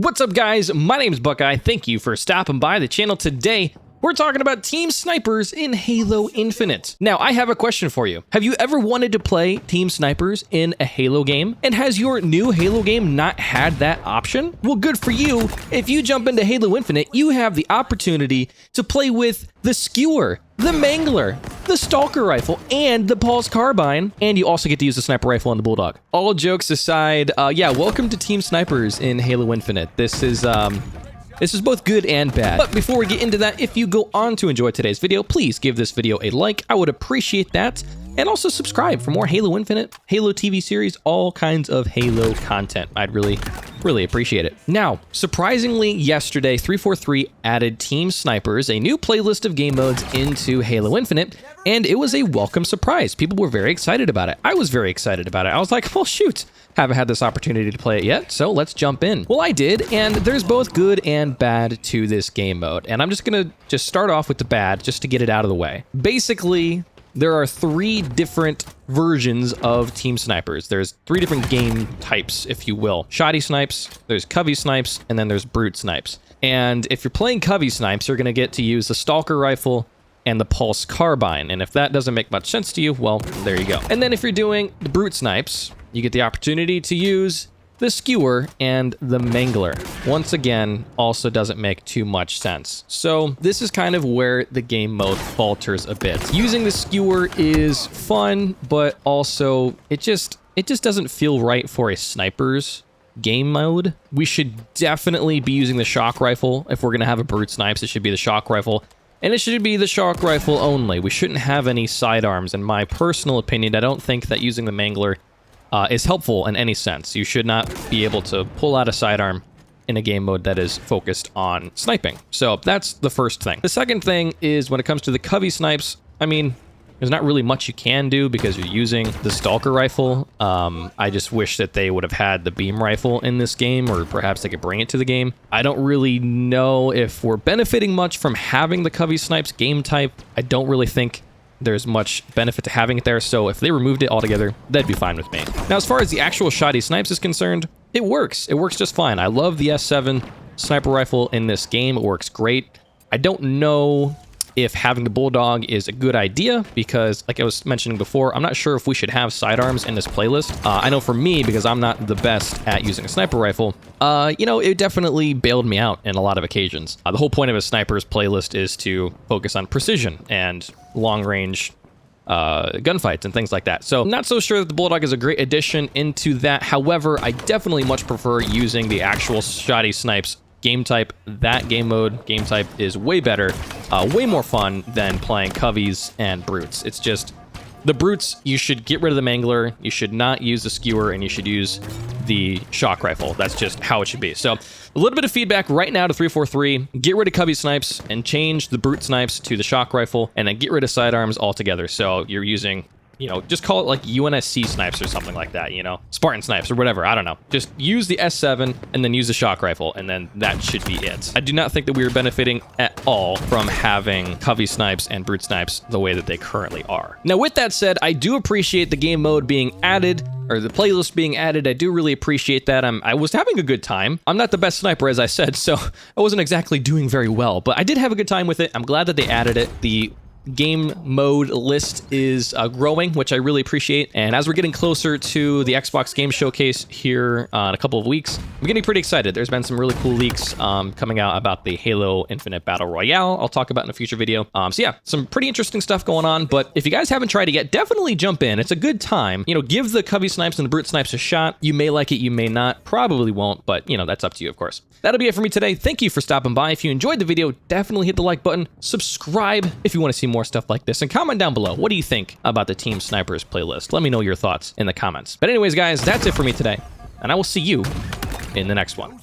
What's up, guys? My name is Buckeye. Thank you for stopping by the channel today. We're talking about team snipers in Halo Infinite. Now, I have a question for you. Have you ever wanted to play team snipers in a Halo game? And has your new Halo game not had that option? Well, good for you. If you jump into Halo Infinite, you have the opportunity to play with the Skewer, the Mangler, the Stalker Rifle, and the Pulse Carbine, and you also get to use the Sniper Rifle and the Bulldog. All jokes aside, yeah, welcome to Team Snipers in Halo Infinite. This is both good and bad. But before we get into that, if you go on to enjoy today's video, please give this video a like. I would appreciate that. And also subscribe for more Halo Infinite, Halo TV series, all kinds of Halo content. I'd really appreciate it. Now, surprisingly, yesterday, 343 added Team Snipers, a new playlist of game modes into Halo Infinite, and it was a welcome surprise. People were very excited about it. I was very excited about it. I was like, well, shoot, haven't had this opportunity to play it yet, so let's jump in. Well, I did, and there's both good and bad to this game mode, and I'm just gonna start off with the bad just to get it out of the way. Basically, there are three different versions of Team Snipers. There's three different game types, if you will. Shoddy Snipes, there's Covey Snipes, and then there's Brute Snipes. And if you're playing Covey Snipes, you're gonna get to use the Stalker Rifle and the Pulse Carbine. And if that doesn't make much sense to you, well, there you go. And then if you're doing the Brute Snipes, you get the opportunity to use the Skewer and the Mangler. Once again, also doesn't make too much sense. So this is kind of where the game mode falters a bit. Using the Skewer is fun, but also it just doesn't feel right for a sniper's game mode. We should definitely be using the Shock Rifle. If we're gonna have a Brute Snipes, it should be the Shock Rifle. And it should be the Shock Rifle only. We shouldn't have any sidearms. In my personal opinion, I don't think that using the Mangler is helpful in any sense. You should not be able to pull out a sidearm in a game mode that is focused on sniping. So that's the first thing. The second thing is when it comes to the Covey Snipes, I mean, there's not really much you can do because you're using the Stalker Rifle. I just wish that they would have had the Beam Rifle in this game, or perhaps they could bring it to the game. I don't really know if we're benefiting much from having the Covey Snipes game type. I don't really think there's much benefit to having it there, so if they removed it altogether, that'd be fine with me. Now, as far as the actual Shoddy Snipes is concerned, it works. It works just fine. I love the S7 sniper rifle in this game. It works great. I don't know if having the Bulldog is a good idea because, like I was mentioning before, I'm not sure if we should have sidearms in this playlist. I know for me, because I'm not the best at using a sniper rifle, you know, it definitely bailed me out in a lot of occasions. The whole point of a sniper's playlist is to focus on precision and long-range gunfights and things like that. So I'm not so sure that the Bulldog is a great addition into that. However, I definitely much prefer using the actual Shoddy Snipes game type. That game mode, game type is way better, way more fun than playing Coveys and Brutes. It's just, the Brutes, you should get rid of the Mangler, you should not use the Skewer, and you should use the Shock Rifle. That's just how it should be. So a little bit of feedback right now to 343, get rid of Covey Snipes and change the Brute Snipes to the Shock Rifle, and then get rid of sidearms altogether. So you're using, you know, just call it like UNSC Snipes or something like that, you know, Spartan Snipes or whatever, I don't know. Just use the S7 and then use the Shock Rifle, and then that should be it. I do not think that we are benefiting at all from having Covey Snipes and Brute Snipes the way that they currently are. Now, with that said, I do appreciate the game mode being added, or the playlist being added. I do really appreciate that. I was having a good time. I'm not the best sniper, as I said, so I wasn't exactly doing very well, but I did have a good time with it. I'm glad that they added it. The game mode list is growing, which I really appreciate. And as we're getting closer to the Xbox Game Showcase here in a couple of weeks, I'm getting pretty excited. There's been some really cool leaks coming out about the Halo Infinite Battle Royale I'll talk about in a future video. So yeah, some pretty interesting stuff going on. But if you guys haven't tried it yet, definitely jump in. It's a good time. You know, give the Covey Snipes and the Brute Snipes a shot. You may like it, you may not. Probably won't, but you know, that's up to you, of course. That'll be it for me today. Thank you for stopping by. If you enjoyed the video, definitely hit the like button. Subscribe if you want to see more stuff like this, and comment down below. What do you think about the Team Snipers playlist? Let me know your thoughts in the comments. But anyways, guys, that's it for me today, and I will see you in the next one.